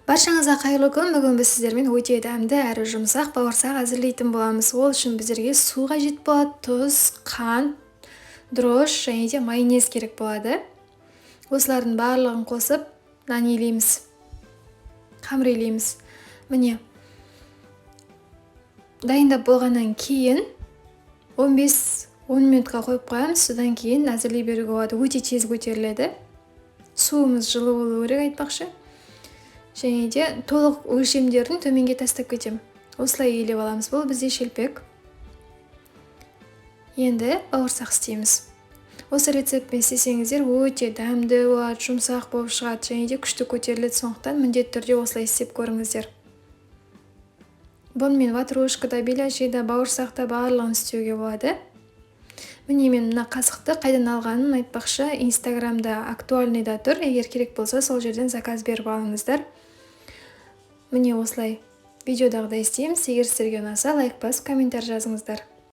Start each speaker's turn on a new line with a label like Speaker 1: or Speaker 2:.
Speaker 1: Баршаңызға қайырлы күн. Бүгін біз сіздермен өте дәмді әрі жұмсақ бауырсақ әзірлейтін боламыз. Ол үшін біздерге су қажет болады, тұз, қант, дрожж және де майонез керек болады. Осылардың барлығын қосып нан илейміз, қамыр илейміз. Міне, дайындап болғаннан кейін 15-10 минутқа қойып қоямыз. Содан кейін әзірлей беруге болады. Өте тез көтеріледі. Суымыз жылы болуы керек айтпақшы. Және де толық өлшемдерін төменге тастап кетем. Осылай елеп аламыз. Бұл бізде шелпек. Енді бауырсақ істейміз. Осы рецептпен істесеңіздер өте дәмді болады, жұмсақ болып шығады және де күшті көтеріледі. Сондықтан міндетті түрде осылай істеп көріңіздер. Бұнымен ватрушкада, беляшида, бауырсақта барлығын істеуге болады. Міне мен мына қасықты қайдан алғанын айтпақшы, Инстаграмда актуальныйда тұр. Егер керек болса, сол жерден заказ беріп алыңыздар. Міне осылай видеодағыдай істейміз. Егер сіздерге ұнаса, лайк басып, комментарий жазыңыздар.